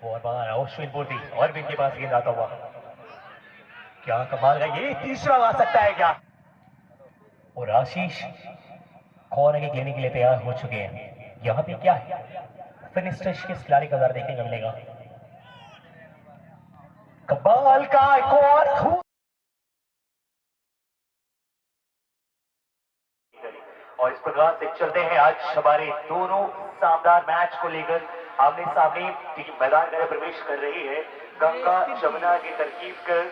और बार अश्विन पूर्ति और भी इनके पास गेंद आता हुआ, क्या कमाल का ये तीसरा आ सकता है क्या? और आशीष कॉर्नर किक लेने के लिए तैयार हो चुके हैं। यहाँ पे क्या है, फिनिश टच किस खिलाड़ी का नजर देखने को मिलेगा? कमाल का एक और इस प्रकार से चलते हैं आज हमारे दोनों शानदार मैच को लेकर। आमने सामने टीम मैदान में प्रवेश कर रही है। गंगा जमुना की तरकीब कर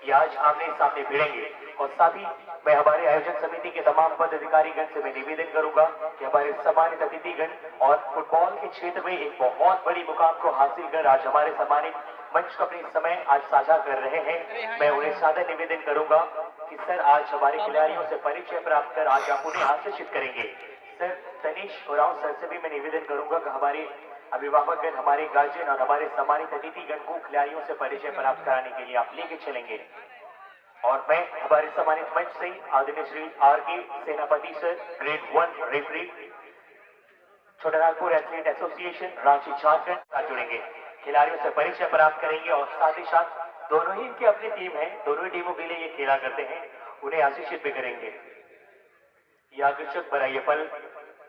ये आज आमने सामने भिड़ेंगे। और साथ ही मैं हमारे आयोजन समिति के तमाम पदाधिकारीगण से मैं निवेदन करूंगा कि हमारे सम्मानित अतिथिगण और फुटबॉल के क्षेत्र में एक बहुत बड़ी मुकाम को हासिल कर आज हमारे सम्मानित मंच को अपने समय आज साझा कर रहे हैं। मैं उन्हें सादर निवेदन करूंगा कि सर आज हमारे खिलाड़ियों से परिचय प्राप्त कर आज आप उन्हें आकर्षित करेंगे। सर तनीश उरांव सर से भी मैं निवेदन करूंगा कि हमारे अभिभावकगण, हमारे गार्जियन और हमारे सम्मानित अतिथिगण को खिलाड़ियों से परिचय प्राप्त कराने के लिए आप लेके चलेंगे। और मैं हमारे सम्मानित मंच से आदरणीय श्री R.K. सेनापति sir, grade 1 referee, Chotanagpur athlete association Ranchi Jharkhand साथ जुड़ेंगे, खिलाड़ियों से परिचय प्राप्त करेंगे और साथ ही साथ दोनों ही इनकी अपनी टीम है, दोनों ही टीमों के लिए ये खेला करते हैं, उन्हें आशीषित भी करेंगे। यह आकर्षक भरा ये पल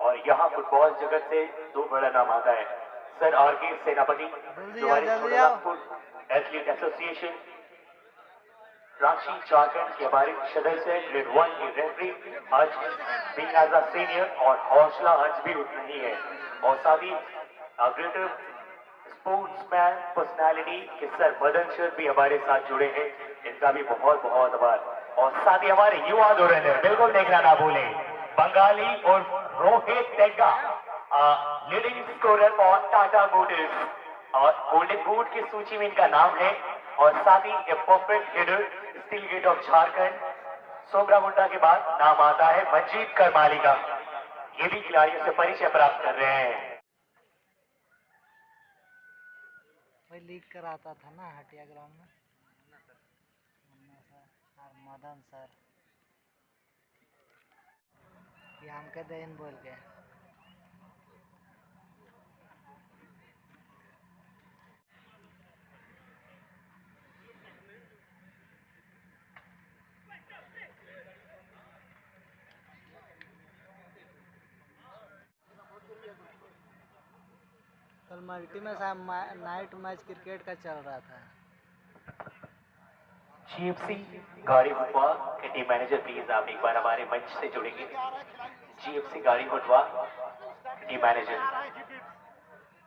और यहाँ फुटबॉल जगत से दो बड़ा नाम आता है। Sir R.K. सेनापति जो हमारे छोटानागपुर एथलीट एसोसिएशन रांची झारखंड के हमारे सदस्य ग्रेड 1 की रेफरी, आज बीइंग एज अ सीनियर और हौसला आज भी उतना ही है। और साथ ही ग्रेटर स्पोर्ट्समैन पर्सनालिटी के सर मदन सर भी हमारे साथ जुड़े हैं, इनका भी बहुत बहुत आभार। और साथ ही हमारे युवा धुरंधर, बिल्कुल देखना ना भूले, बंगाली और रोहित तेगा leading scorer for Tata Motors और गोल्डन बूट की सूची में इनका नाम है। और साथ ही a perfect hitter steel gate of Jharkhand, सोबरा मुंडा के बाद नाम आता है मंजीत करमाली का। ये भी खिलाड़ियों से परिचय प्राप्त कर रहे हैं। वही लीक कराता था ना हटिया ग्राउंड में, मुन्ना सर और मदन सर, ये हमके देन बोल के। कल मल्टी में नाइट मैच क्रिकेट का चल रहा था। GFC गाड़ी फुटबॉल के टीम मैनेजर प्लीज आप एक बार हमारे मंच से जुड़ेंगे। GFC गाड़ी फुटबॉल के टीम मैनेजर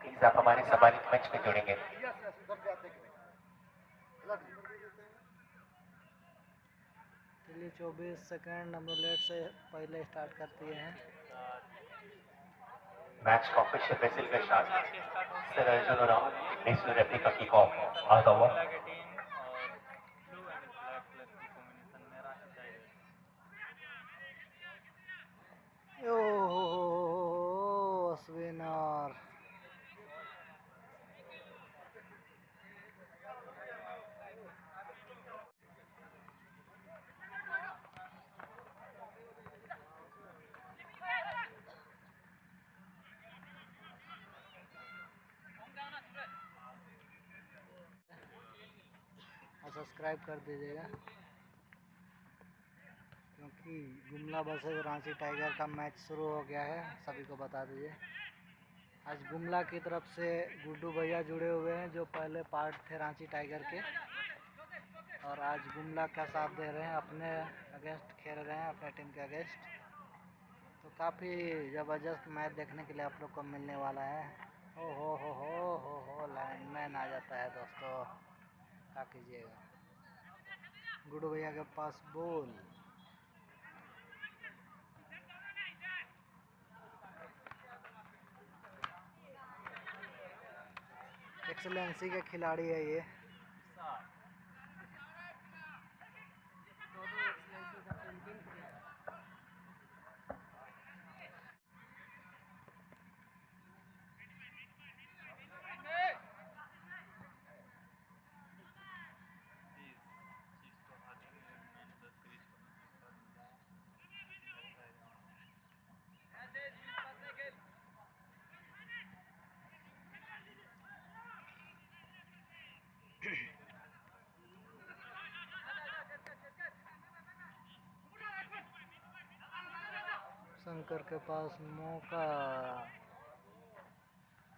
प्लीज आप हमारे सम्मानित मंच में जुड़ेंगे। चलिए 24 सेकंड नंबर लेट से पहले स्टार्ट करती हैं। मैच का ऑफिशियल वेसल का start sir Arjun Oraon national referee का किक ऑफ आता हुआ। अश्विन और सब्सक्राइब कर दीजिएगा, क्योंकि गुमला वर्सेस रांची टाइगर का मैच शुरू हो गया है, सभी को बता दीजिए। आज गुमला की तरफ से गुड्डू भैया जुड़े हुए हैं जो पहले पार्ट थे रांची टाइगर के, और आज गुमला का साथ दे रहे हैं, अपने अगेंस्ट खेल रहे हैं, अपने टीम के अगेंस्ट। तो काफ़ी ज़बरदस्त मैच देखने के लिए आप लोग को मिलने वाला है। ओ हो लाइनमैन आ जाता है दोस्तों, क्या कीजिएगा। गुड्डू भैया के पास बॉल, एक्सेलेंसी के खिलाड़ी है ये। शंकर के पास मौका,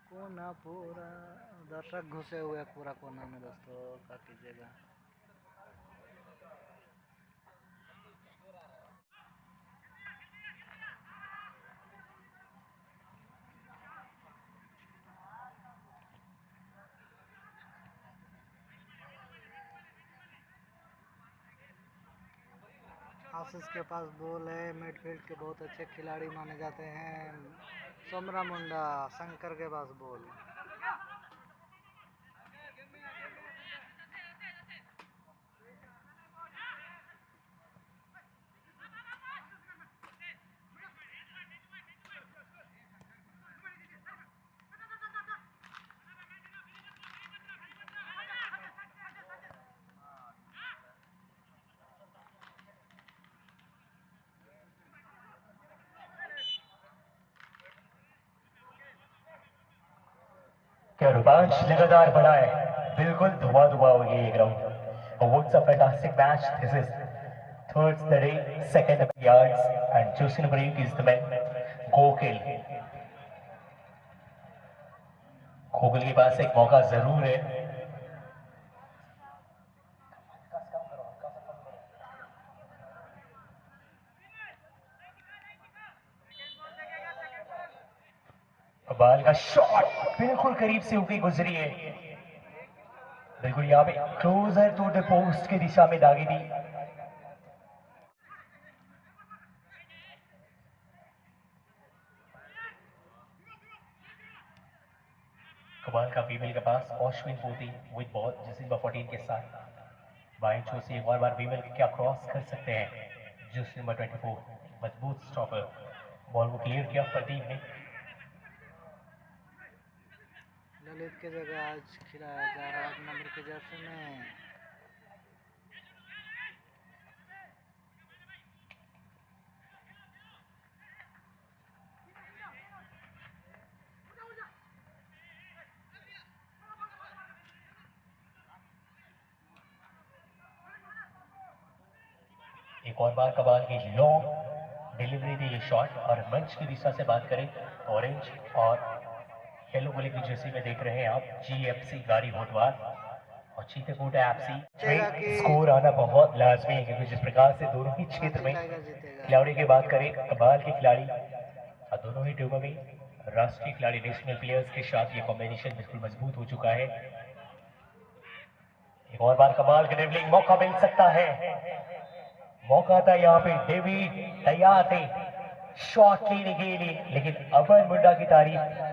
कोना पूरा, दर्शक घुसे हुए पूरा कोना में दोस्तों, क्या कीजिएगा। आशीष के पास बॉल है, मिडफील्ड के बहुत अच्छे खिलाड़ी माने जाते हैं। सोमरा मुंडा, शंकर के पास बॉल। क्या रोमांच लगातार बढ़ा है, बिल्कुल धुआं हो गई ये ground. What's a fantastic match this is. Third the day, second yards, and choosing number 8 is the man, Gokil. Gokul के पास एक मौका जरूर है। बाल का शॉट बिल्कुल करीब से होकर गुजरी है, बिल्कुल यहाँ पे क्लोजर टू द पोस्ट की दिशा में दागी थी। कमाल का फीमेल के पास अश्विन पोती विद बॉल, जर्सी नंबर 14 के साथ बाएं छोर से एक और बार फीमेल क्या क्रॉस कर सकते हैं, जर्सी नंबर 24 मजबूत स्टॉपर, बॉल को क्लियर किया प्रदीप ने। ललित के जगह आज खिलाया जा रहा 8 नंबर के जर्सी में। एक और बार कमाल की लॉन्ग डिलीवरी थी ये शॉट, और मंच की दिशा से बात करें तो ऑरेंज और येलो कलर की जर्सी में देख रहे हैं आप GFC गाड़ी होटवार और चीतेकोट एफसी में स्कोर आना बहुत लाजमी है, क्योंकि जिस प्रकार से दोनों ही क्षेत्र में खिलाड़ी की बात करें, कमाल के खिलाड़ी और दोनों ही टीमों में राष्ट्रीय खिलाड़ी नेशनल प्लेयर्स के साथ ये कॉम्बिनेशन बिल्कुल मजबूत हो चुका है। एक और बार कमाल का ड्रिबलिंग मौका मिल सकता है, मौका था यहाँ पे, डेवी तैयार थे शॉट लेने के लिए, लेकिन अमन मुंडा की तारीफ,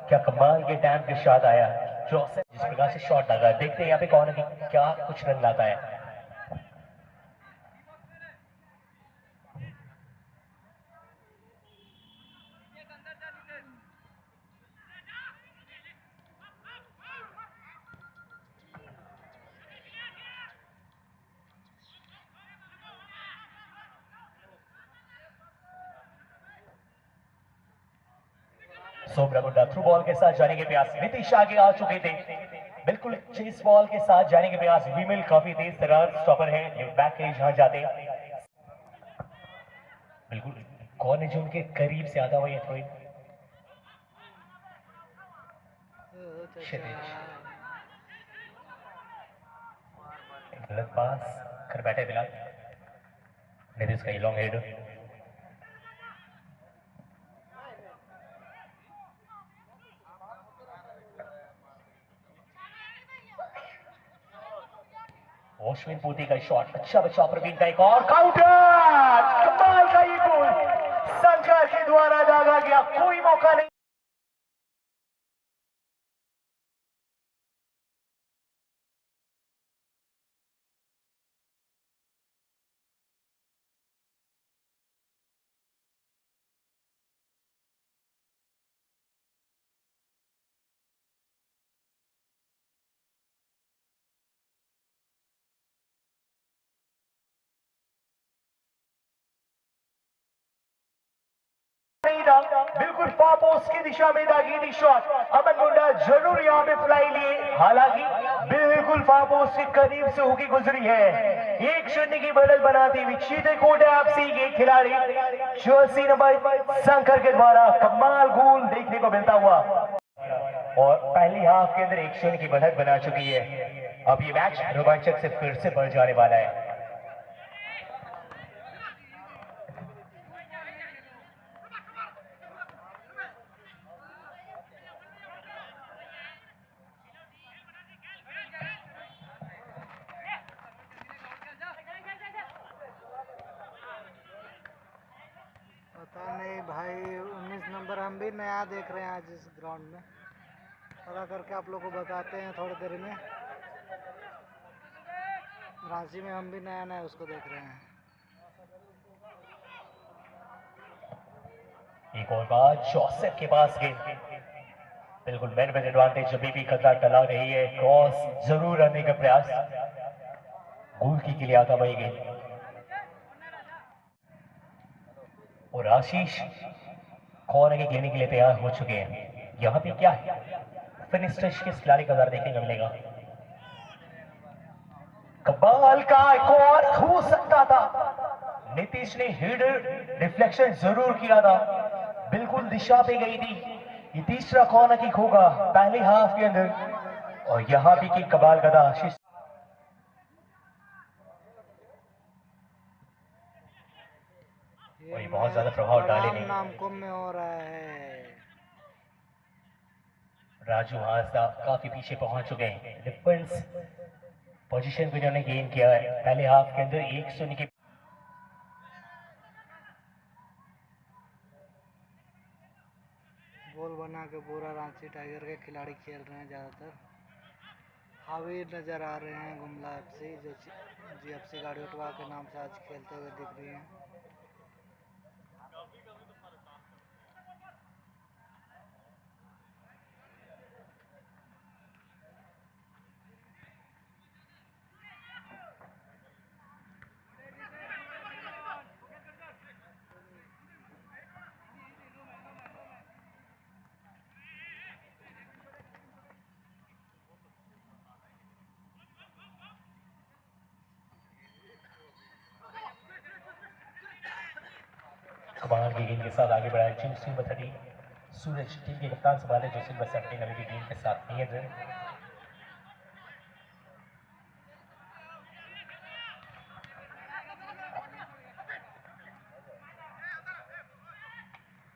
क्या कमाल के टाइम के साथ आया जोसेफ, जिस प्रकार से शॉट लगा, देखते हैं यहाँ पे कौन क्या कुछ रन लाता है। सोमरा मुंडा थ्रू बॉल के साथ जाने के प्रयास, नीतीश आगे आ चुके थे, बिल्कुल चेस बॉल के साथ जाने के प्रयास, विमल काफी तेज तरार स्टॉपर है, बैक के जहां जाते हैं बिल्कुल कौन है जो उनके करीब से आता हुआ ये थ्रो, गलत पास कर बैठे फिलहाल नीतीश का लॉन्ग हेड। अश्विन पोती का शॉट, अच्छा बच्चा प्रवीण का एक और काउंटर, कमाल का ये गोल शंकर के द्वारा दागा गया, कोई मौका नहीं। बिल्कुल फार पोस्ट की दिशा में दागी थी शॉट, अमन मुंडा जरूर यहाँ पे फ्लाई लिए, हालांकि बिल्कुल फापोस के करीब से होगी गुजरी है। 1-0 की बढ़त बनाती हुई चीतेकोट एफसी के खिलाड़ी जर्सी नंबर शंकर के द्वारा कमाल गोल देखने को मिलता हुआ और पहली हाफ के अंदर 1-0 की बढ़त बना चुकी है। अब ये मैच रोमांचक से फिर से बढ़ जाने वाला है। पता नहीं भाई, 19 नंबर हम भी नया देख रहे हैं आज इस ग्राउंड में। पता करके आप लोग को बताते हैं थोड़ी देर में। रांची में हम भी नया नया उसको देख रहे हैं। एक और बात, जोसेफ के पास गेंद, बिल्कुल मैन विद एडवांटेज अभी भी खतरा टला रही है। क्रॉस जरूर आने का प्रयास, गोल की लिए आता वही गेंद और आशीष कॉर्नर किक लेने के लिए तैयार हो चुके हैं। यहाँ पे क्या है, फिनिश टच किस खिलाड़ी का दर देखने को मिलेगा। कमाल का एक और हो सकता था, नीतीश ने हेडर रिफ्लेक्शन जरूर किया था, बिल्कुल दिशा पे गई थी। ये तीसरा कॉर्नर किक होगा पहले हाफ के अंदर और यहाँ भी की कमाल का था आशीष। ये बहुत ज्यादा प्रभाव डाले नहीं। नामकुम में हो रहा है। राजू हासदा काफी पीछे पहुंच चुके हैं। डिफेंस पोजीशन को इन्होंने गेन किया है पहले हाफ के अंदर। 1-0 की गोल बना के पूरा रांची टाइगर के खिलाड़ी खेल रहे हैं। ज़्यादातर हावी नज़र आ रहे हैं। गुमला एफसी जो GFC गाड़ी उठवा के नाम से आज खेलते हुए दिख रही हैं। कमाल की गेंद के साथ आगे बढ़ा जूसी नंबर 30 सूरज, टीम के कप्तान संभाले जूसी नंबर 17 नंबर की गेंद के साथ नियंत्रण।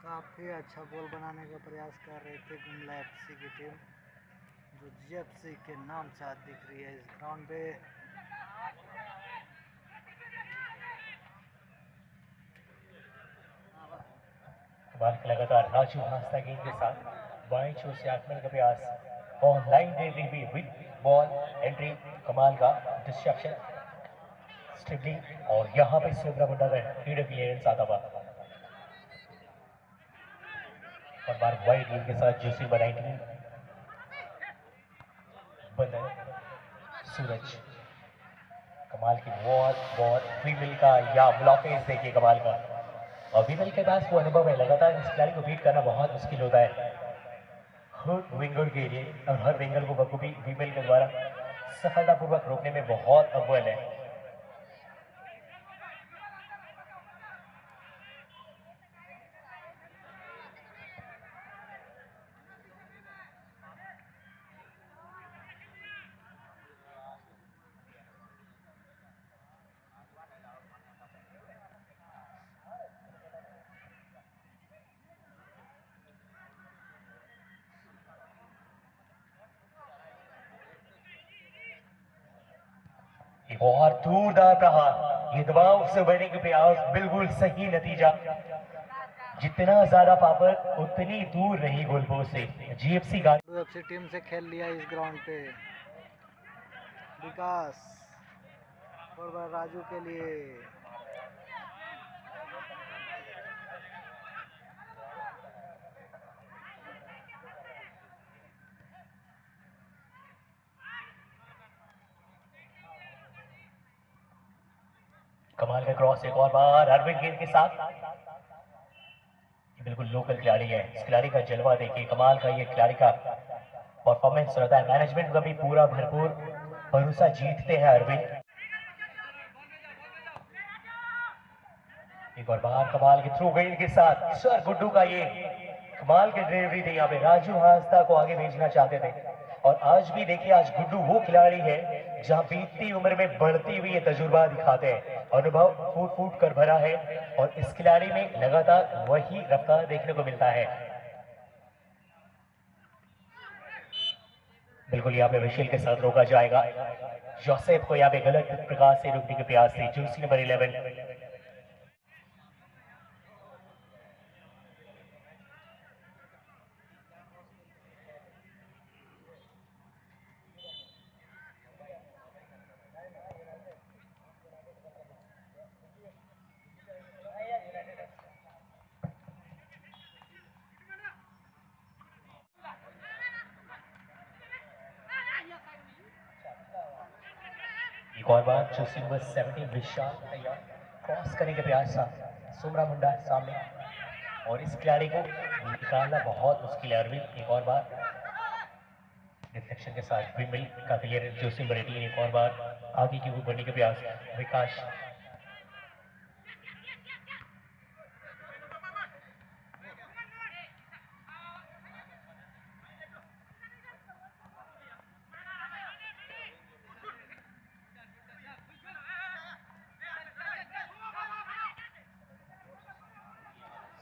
काफ़ी अच्छा गोल बनाने का प्रयास कर रही थी गुमला एफसी की टीम, जो GFC के नाम से आज दिख रही है इस ग्राउंड पे। कमाल के लगातार राजू हासदा गेंद के साथ बाएं छोर से आक्रमण का प्रयास और लाइन डिलीवरी भी विद बॉल एंट्री। कमाल का डिस्ट्रक्शन स्ट्रिपलिंग और यहाँ पे सोबरा मुंडा का लीडर क्लियरेंस आता हुआ और बार वाइड गेंद के साथ जूसी नंबर 19 बंदर सूरज। कमाल की बॉल फीमेल का या ब्लॉकेज देखिए कमाल का। और विमल के पास वो अनुभव है, लगातार इस खिलाड़ी को बीट करना बहुत मुश्किल होता है हर विंगर के लिए और हर विंगर को बखूबी विमल के द्वारा सफलतापूर्वक रोकने में बहुत अव्वल है। एक और दूरदार प्रहार, ये दबाव से बढ़ने के प्रयास, बिल्कुल सही नतीजा। जितना ज्यादा पावर उतनी दूर रही गोलपोस्ट से। GFC गाड़ी एफसी टीम से खेल लिया इस ग्राउंड पे। विकास और राजू के लिए कमाल का क्रॉस एक और बार अरविंद गेंद के साथ। बिल्कुल लोकल खिलाड़ी है, इस खिलाड़ी का जलवा देखिए, कमाल का ये खिलाड़ी का परफॉर्मेंस रहता है, मैनेजमेंट का भी पूरा भरपूर भरोसा जीतते हैं अरविंद। एक और बार कमाल की थ्रू गेंद के साथ सर गुड्डू का ये कमाल की डिलीवरी थी। यहाँ पे राजू हांसदा को आगे भेजना चाहते थे, और आज भी देखिए, आज गुड्डू वो खिलाड़ी है जहां बीतती उम्र में बढ़ती हुई ये तजुर्बा दिखाते हैं, अनुभव फूट फूट कर भरा है, और इस खिलाड़ी में लगातार वही रफ्तार देखने को मिलता है। बिल्कुल यहाँ पे विशेल के साथ रोका जाएगा, जोसेफ को यहाँ पे गलत प्रकार से रोकने के प्रयास थी। जर्सी नंबर 11 एक और बार जर्सी नंबर 17 विशाल तैयार, क्रॉस करने के प्रयास था, सुमरा मुंडा सामने, और इस खिलाड़ी को निकालना बहुत मुश्किल है अरविंद। एक और बार डिफ्लेक्शन के साथ विमल का क्लियर, जर्सी नंबर 18 एक और बार आगे की ओर बढ़ने के प्रयास, विकास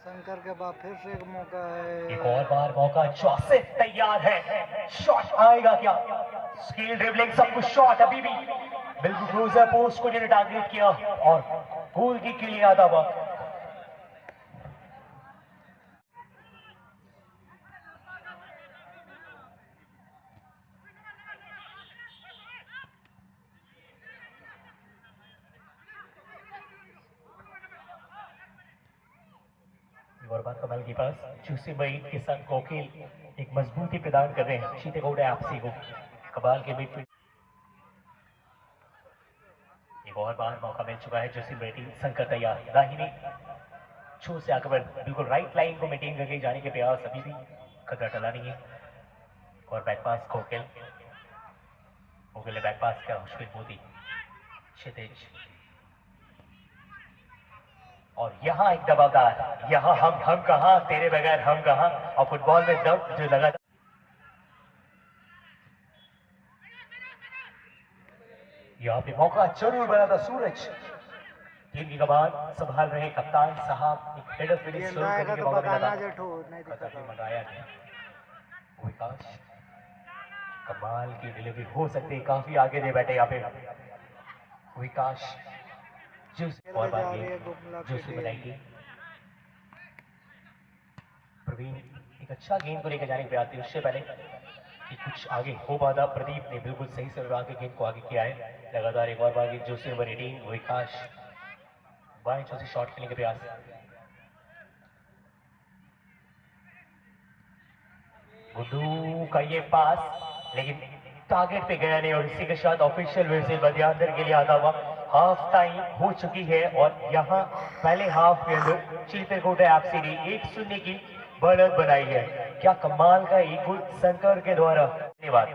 शंकर के बाद फिर से एक मौका है। एक और बार मौका, जोसेफ तैयार है, शॉट आएगा क्या? स्किल ड्रिबलिंग सब कुछ, शॉट अभी भी बिल्कुल क्लोजर पोस्ट को जिन्हें टारगेट किया, और गोल की क्लियर आता हुआ। और बात कमल के पास जूसी मईद के साथ कोकिल एक मजबूती प्रदान कर रहे हैं शीतेगौड़ा आपसी को, कमाल के मिडफील्ड। एक और बार मौका मिल चुका है, जूसी मईद संकर तैयार, दाहिनी छू से आकर बिल्कुल राइट लाइन को मेंटेन करके जाने के प्रयास, अभी भी खतरा टला नहीं है। और बैक पास कोकिल, कोकिल ने बैक पास किया, मुश्किल मोदी क्षितिज, और यहाँ एक दबावदार, यहाँ हम कहाँ, तेरे बगैर हम कहाँ, और फुटबॉल में दम जो लगा। यहाँ पे मौका जरूर बना था सूरज, टीम की कमान संभाल रहे कप्तान साहब, एक हेडर फिनिश शुरू करने के मौका मिला था, मंगाया गया। विकास कमाल की डिलीवरी हो सकती है, काफी आगे दे बैठे यहाँ पे विकास, और बात ये जोशी बनाएगी प्रवीण, एक अच्छा गेंद को लेकर जाने के प्रयास थे, उससे पहले कि कुछ आगे हो पाता, प्रदीप ने बिल्कुल सही से विभाग के गेंद को आगे किया है। लगातार एक और बार जोशी नंबर 18 विकास बाएं से शॉट खेलने के प्रयास, गुड्डू का ये पास लेकिन टारगेट पे गया नहीं, और इसी के साथ ऑफिशियल विजिल मध्यांतर के लिए आता हुआ। हाफ टाइम हो चुकी है, और यहाँ पहले हाफ के अंदर चीतेकोटा एफसी ने 1-0 की बढ़त बनाई है। क्या कमाल का एक गोल शंकर के द्वारा, धन्यवाद।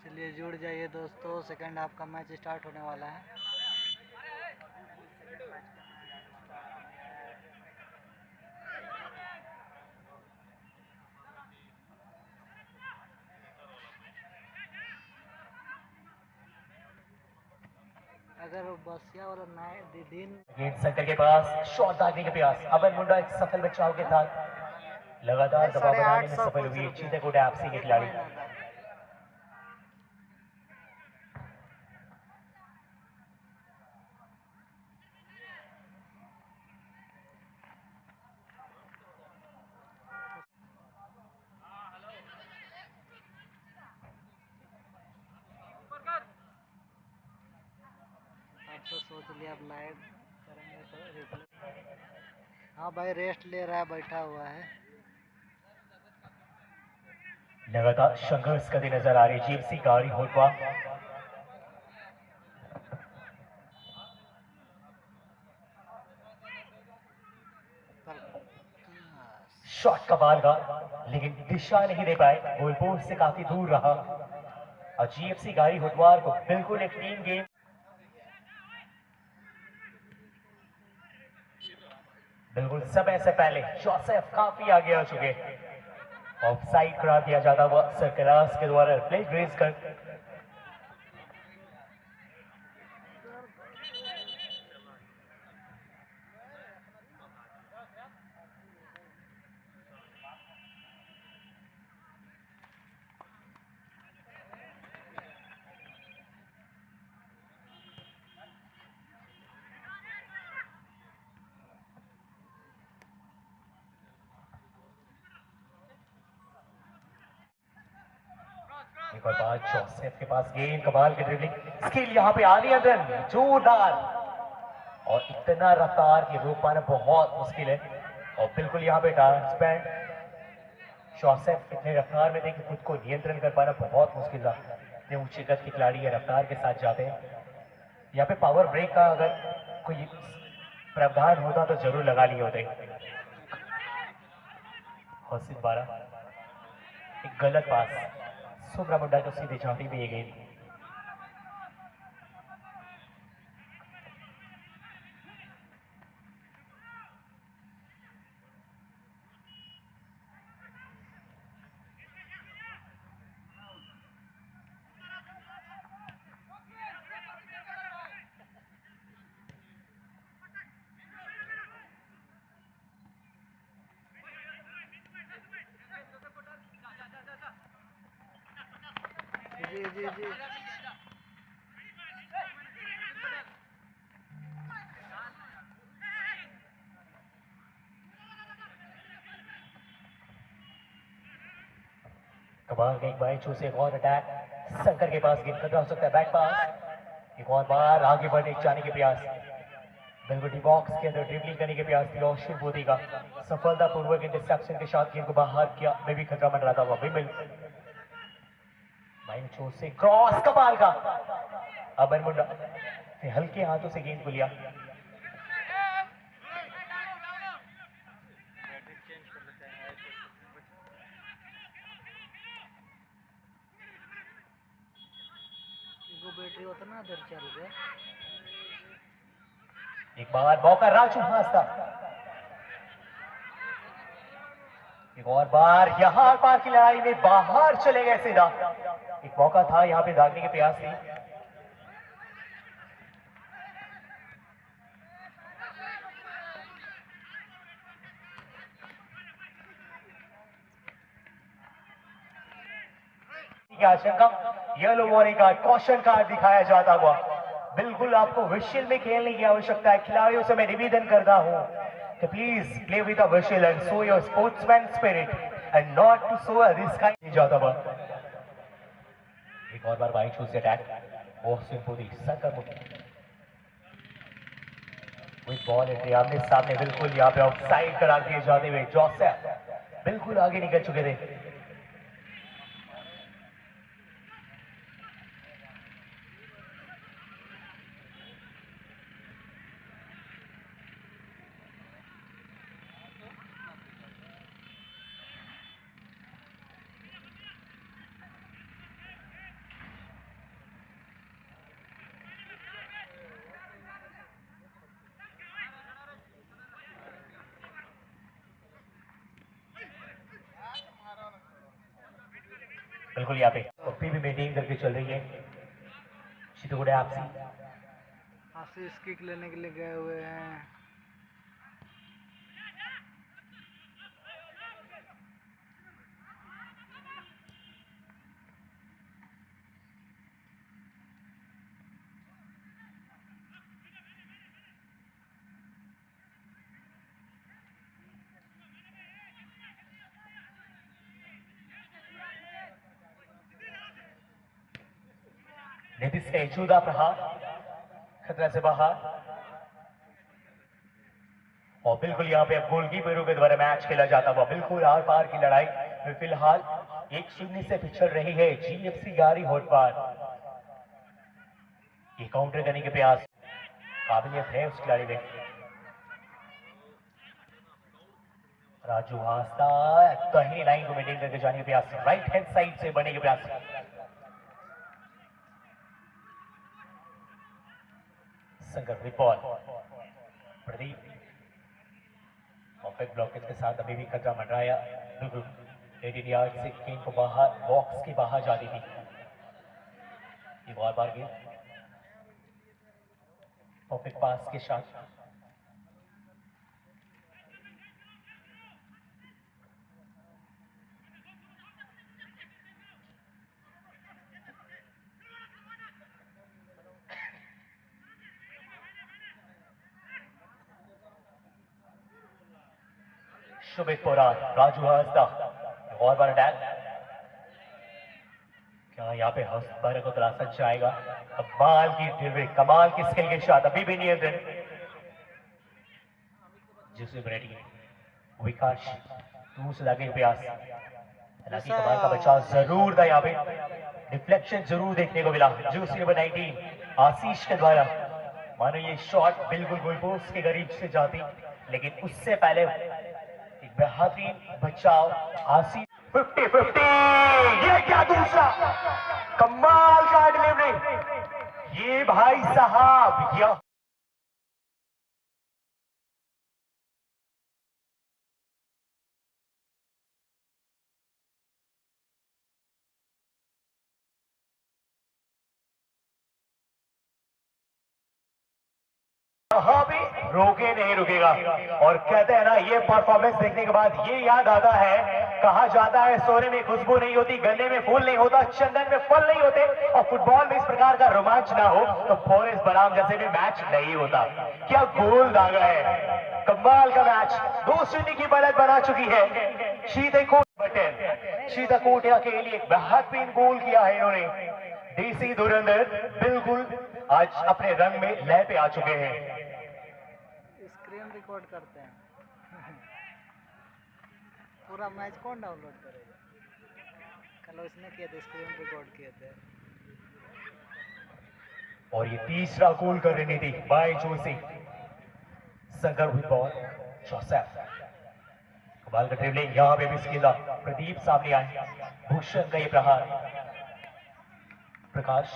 चलिए जुड़ जाइए दोस्तों, सेकंड हाफ का मैच स्टार्ट होने वाला है। अगर बसिया वाला दिन शंकर के पास शॉट दागने के प्रयास, अमन मुंडा एक सफल बचाव के साथ लगातार दबाव बनाने में सफल हुई चीतेकोटा एफसी के खिलाड़ी। तो सोच लिया अब लाइव करेंगे तो रिप्ले। हाँ भाई रेस्ट ले रहा है, बैठा हुआ है। लगातार संघर्ष करती नजर आ रही जीएफसी गाड़ी होटवा, शॉट कमाल का, लेकिन दिशा नहीं दे पाए, गोल पोस्ट से काफी दूर रहा। और जीएफसी गाड़ी होटवार को बिल्कुल एक टीम गेम, बिल्कुल समय से पहले जोसेफ काफी आगे आ चुके। ऑफसाइड करार दिया जाता हुआ सरकरास के द्वारा प्लेट रेस कर एक और बार जोसेफ के पास गेंद, कमाल की ड्रिबलिंग स्किल, यहाँ पे आलियंदन जोरदार, और इतना रफ्तार की रोक पाना बहुत मुश्किल है। और बिल्कुल यहाँ पे ट्रांसपेरेंट जोसेफ इतने रफ्तार में थे कि खुद को नियंत्रण कर पाना बहुत मुश्किल था। इतने ऊंचे कद के खिलाड़ी है, रफ्तार के साथ जाते हैं। यहाँ पे पावर ब्रेक का अगर कोई प्रावधान होता तो जरूर लगा लिए होते। हौसिफ बारा, एक गलत पास, सुब्रा मुंडा को सीधे झाड़ी भी गेंद। जी जी जी। कमाल का एक बाई छू से एक और अटैक, शंकर के पास गेंद खतरा हो सकता है, बैक पास, एक और बार आगे बढ़ने जाने के प्रयास, बिल्कुल डी बॉक्स के अंदर ड्रिबलिंग करने के प्रयास थी और शिवभूति का सफलतापूर्वक इंटरसेप्शन के साथ गेंद को बाहर किया, में भी खतरा मंडराता हुआ विमिल। बाई छू से क्रॉस, कमाल का, अमर मुंडा ने हल्के हाथों से गेंद को लिया। बैटरी उतना देर चल गया। एक बार मौका राजू हास्ता, एक और बार यहां पार की लड़ाई में बाहर चले गए सीधा। एक मौका था यहां पे भागने के प्रयास थी। आशंका, yellow warning card, caution card दिखाया जाता हुआ। बिल्कुल आपको विशिल में खेलने की आवश्यकता है। खिलाड़ियों से मैं निवेदन करता हूं कि please play with a whistle and show your sportsman spirit and not to show a this kind जाता हुआ। एक और बार बाई छू से अटैक, बहुत simply circle with ball entry आमने सामने, बिल्कुल यहाँ पे ऑफसाइड करार दिए जाते हुए जोसेफ बिल्कुल आगे निकल चुके थे। बिल्कुल यहाँ पे पप्पी भी मेंटेन करके चल रही है। चितगुड़े आशीष किक लेने के लिए गए हुए हैं। नीतीश का जुदा प्रहार, खतरा से बाहर, और बिल्कुल यहाँ पे अब गोलकीपरों के द्वारा मैच खेला जाता हुआ। बिल्कुल आर पार की लड़ाई में फिलहाल 1-0 से पिछड़ रही है जीएफसी गाड़ी होटवार। ये काउंटर करने के प्रयास, काबिलियत है उस खिलाड़ी में। राजू हास्ता कहीं लाइन को मेंटेन करके जाने का प्रयास, राइट हैंड साइड से बढ़ने के प्रयास। संघर्ष with ball, Pradeep perfect blockage के साथ अभी भी खतरा मंडराया। बिल्कुल 18 यार्ड से गेंद को बाहर, बॉक्स के बाहर जाती थी। ये बार गेंद परफेक्ट पास के साथ शुभित पोरान, राजू हास्ता और बार अटैक। क्या यहाँ पे हस्तारे को तलाशा जाएगा? कमाल की डिलीवरी, कमाल की स्किल के साथ अभी भी नियंत्रण। जिससे बरेटी विकास दूसरा लगे प्रयास, हालांकि कमाल का बचाव जरूर था यहाँ पे, डिफ्लेक्शन जरूर देखने को मिला। जूसी नंबर 19 आशीष के द्वारा, मानो ये शॉट बिल्कुल गोल पोस्ट के करीब से जाती, लेकिन उससे पहले एक बेहतरीन बचाव आशीष। 50-50, ये क्या दूसरा कमाल का डिलीवरी, ये भाई साहब यह भी रोके नहीं रुकेगा। और कहते हैं ना, ये परफॉर्मेंस देखने के बाद ये याद आता है, कहा जाता है सोने में खुशबू नहीं होती, गन्ने में फूल नहीं होता, चंदन में फल नहीं होते, और फुटबॉल में इस प्रकार का रोमांच ना हो तो फॉरेस्ट बनाम जैसे भी मैच नहीं होता। क्या गोल दागा है, कमाल का मैच 2-0 की बढ़त बना चुकी है। शीता कोटिया के लिए एक बेहतरीन गोल किया है इन्होंने। डीसी धुरंधर बिल्कुल आज अपने रंग में लय पे आ चुके हैं। स्क्रीन रिकॉर्ड करते हैं पूरा मैच कौन डाउनलोड करेगा? कल उसने किए थे, स्क्रीन रिकॉर्ड किए थे। और ये तीसरा गोल कर रही थी बाय जोशी। संघर्ष विद बॉल, जोसेफ कमाल का ड्रिबलिंग, यहां पे भी स्किल था। प्रदीप सामने आए, भूषण का ये प्रहार, प्रकाश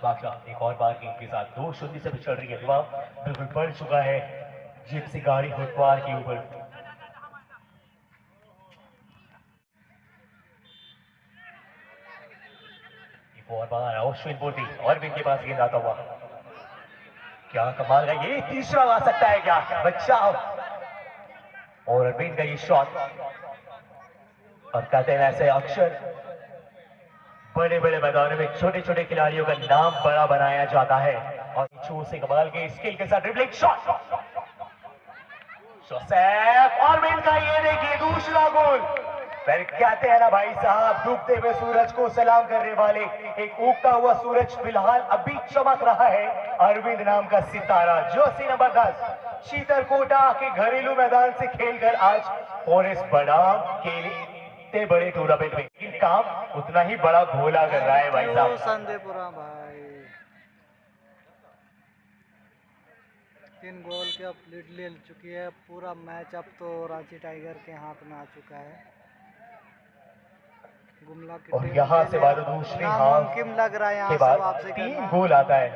बागला एक और बार गेंद के साथ 2-0 से पिछड़ रही है। दबाव बिल्कुल बढ़ चुका है जिप्सी गाड़ी हुटवार के ऊपर। एक और बार अश्विन पूर्ति और भी के पास गेंद आता हुआ, क्या कमाल है, ये तीसरा आ सकता है क्या? बचाओ और अरविंद का ये शॉट। और कहते हैं ऐसे अक्षर बड़े बड़े मैदानों में छोटे छोटे खिलाड़ियों का नाम बड़ा बनाया जाता है। और छू से कमाल के स्किल के साथ ड्रिबलिंग शॉट, जोसेफ ऑरविन का ये देखिए दूसरा गोल। फिर कहते हैं ना भाई साहब, डूबते हुए सूरज को सलाम करने वाले, एक उगता हुआ सूरज फिलहाल अभी चमक रहा है। अरविंद नाम का सितारा, जोशी नंबर 10 शीतलकोटा के घरेलू मैदान से खेलकर आज फॉरेस्ट बनाम के बड़े टूर्नामेंट में काम उतना ही बड़ा घोला कर रहा है भाई साहब। संदेपुरा भाई 3 गोल के अब लीड ले चुकी है। पूरा मैच अब तो रांची टाइगर के हाथ में आ चुका है। गुमला के और यहाँ से बाद दूसरी हाफ लग रहा है यहाँ के बाद 3 गोल आता है।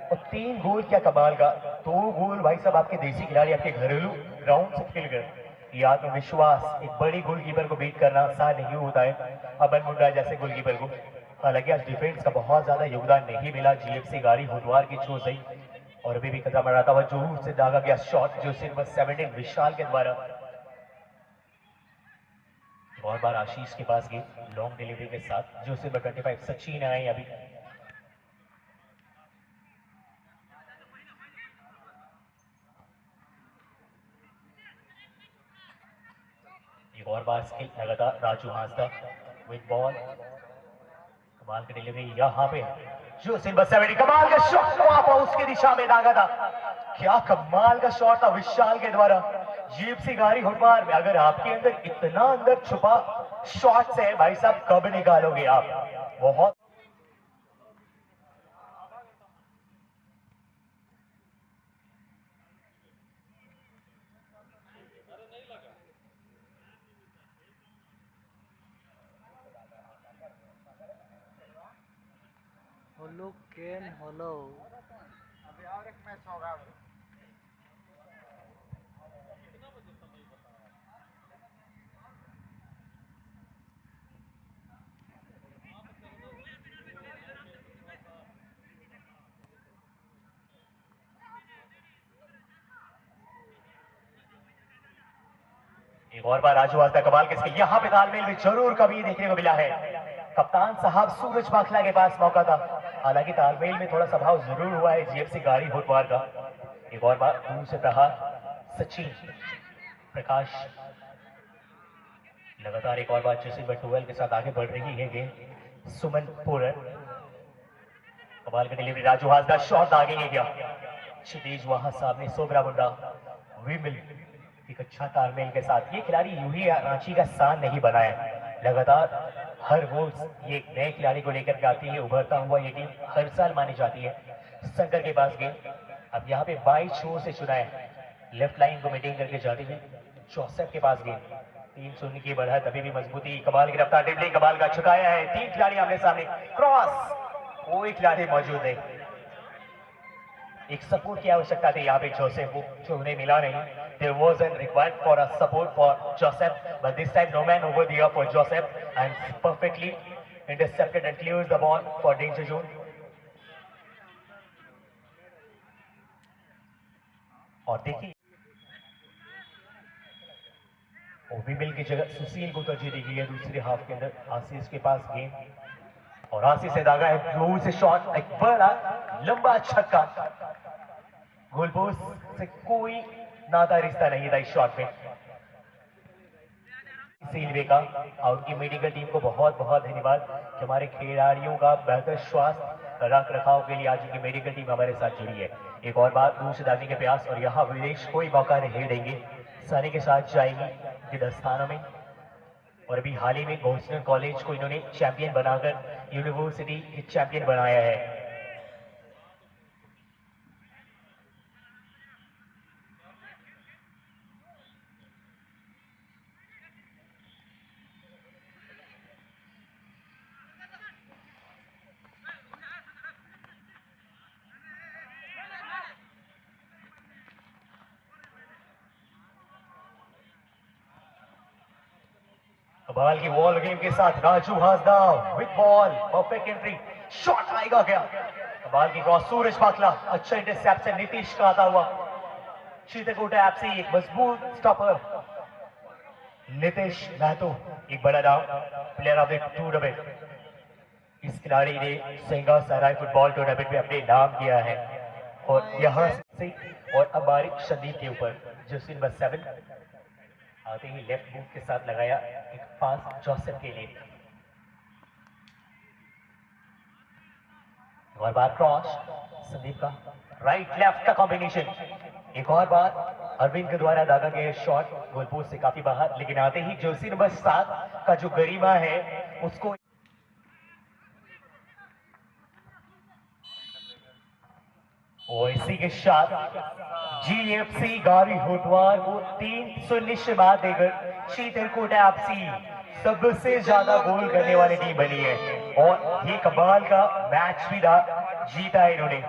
और 3 गोल क्या कमाल का, 2 गोल भाई साहब आपके देसी खिलाड़ी आपके घरेलू ग्राउंड से खेल गए। ये आत्मविश्वास, एक बड़ी गोलकीपर को बीट करना आसान नहीं होता है, अबन मुंडा जैसे गोलकीपर को। हालांकि आज डिफेंस का बहुत ज्यादा योगदान नहीं मिला जीएफसी गाड़ी होटवार की छो से। और अभी भी खतरा मराता हुआ जोर से दागा गया शॉट जो सिर्फ 17 विशाल के द्वारा। बहुत बार आशीष के पास गई लॉन्ग डिलीवरी के साथ, जो सिर्फ 25 सचिन आए अभी। एक और बार स्किल लगातार राजू हांसदा विद बॉल, कमाल की डिलीवरी यहाँ पे जो सिर्फ 70, कमाल का शॉट वापस उसकी दिशा में दागा था। क्या कमाल का शॉट था विशाल के द्वारा। जीएफसी गाड़ी हुटवार में अगर आपके अंदर इतना अंदर छुपा शॉट्स है भाई साहब, कब निकालोगे आप? बहुत लुक केन होलो। अभी और एक मैच होगा। एक और बार राजू हाजदा कमाल के यहाँ पे तालमेल में जरूर कभी देखने को मिला है। कप्तान साहब सूरज बाखला के पास मौका था, हालांकि तालमेल में थोड़ा सभाव जरूर हुआ है जीएफसी गाड़ी होटवार का। एक और बार दूर से प्रहार, सचिन प्रकाश लगातार एक और बार जैसे बटुअल के साथ आगे बढ़ रही है गेंद। सुमन पूरन कमाल की डिलीवरी, राजू हाजदा शॉट आगे नहीं गया। क्षितिज वहां सामने सोगरा मुंडा विमिल एक अच्छा तालमेल के साथ। ये खिलाड़ी यूं ही रांची का स्थान नहीं बनाया, लगातार हर रोज ये नए खिलाड़ी को लेकर के आती है। उभरता हुआ ये टीम हर साल मानी जाती है। शंकर के पास गेंद, अब यहाँ पे 22 छोर से चुना है, लेफ्ट लाइन को मेंटेन करके जाती है। जोसेफ के पास गेंद, 3-0 की बढ़त, अभी भी मजबूती। कमाल की रफ्तार, ड्रिबलिंग कमाल का छुकाया है। 3 खिलाड़ी आमने सामने, क्रॉस, कोई खिलाड़ी मौजूद नहीं। एक सपोर्ट की आवश्यकता थी यहाँ पे जोसेफ को, जो उन्हें मिला नहीं। There wasn't required for a support for Joseph, but this time no man over there for Joseph, and perfectly intercepted and clears the ball for danger zone. और देखिए विमिल की जगह सुशील को तरजीह दी गई है दूसरे हाफ के अंदर। आशीष के पास गेंद और आशीष से दागा है, दूर से शॉट, एक बड़ा लंबा छक्का। गोलपोस्ट से कोई नाता रिश्ता नहीं था इस शॉट में। सीलवे का और उनकी मेडिकल टीम को बहुत बहुत धन्यवाद कि हमारे खिलाड़ियों का बेहतर स्वास्थ्य रख रखाव के लिए आज उनकी मेडिकल टीम हमारे साथ जुड़ी है। एक और बार दूर से दागने के प्रयास, और यहाँ विदेश कोई मौका नहीं देंगे, सारे के साथ जाएंगी 10 स्थानों में। और अभी हाल ही में गवर्नर कॉलेज को इन्होंने चैंपियन बनाकर यूनिवर्सिटी चैंपियन बनाया है। बॉल की वॉल गेम के साथ राजू हाजदा with ball, perfect entry, shot आएगा क्या? बॉल की क्रॉस, सूरज बाखला, अच्छा इंटरसेप्ट से नीतीश का आता हुआ। शीतकोटा एफसी एक मजबूत स्टॉपर। नीतीश महतो एक बड़ा नाम, प्लेयर ऑफ द टूर्नामेंट। इस खिलाड़ी ने सिंगा सराय फुटबॉल टूर्नामेंट में अपने नाम किया है। और यहां से और अब बारिक संदीप के ऊपर जर्सी नंबर 7 आते ही लेफ्ट बूट के साथ लगाया एक पास जोसेफ के लिए। और बार क्रॉस संदीप का, राइट लेफ्ट का कॉम्बिनेशन। एक और बार अरविंद के द्वारा दागा गया शॉट गोलपोस्ट से काफी बाहर, लेकिन आते ही जर्सी नंबर 7 का जो गरिमा है उसको इसी के साथ जीएफसी गारी होटवार को 3-0 से मात देकर शीतलकोटा एफसी सबसे ज्यादा गोल करने वाली टीम बनी है। और ये कमाल का मैच भी था, जीता है इन्होंने।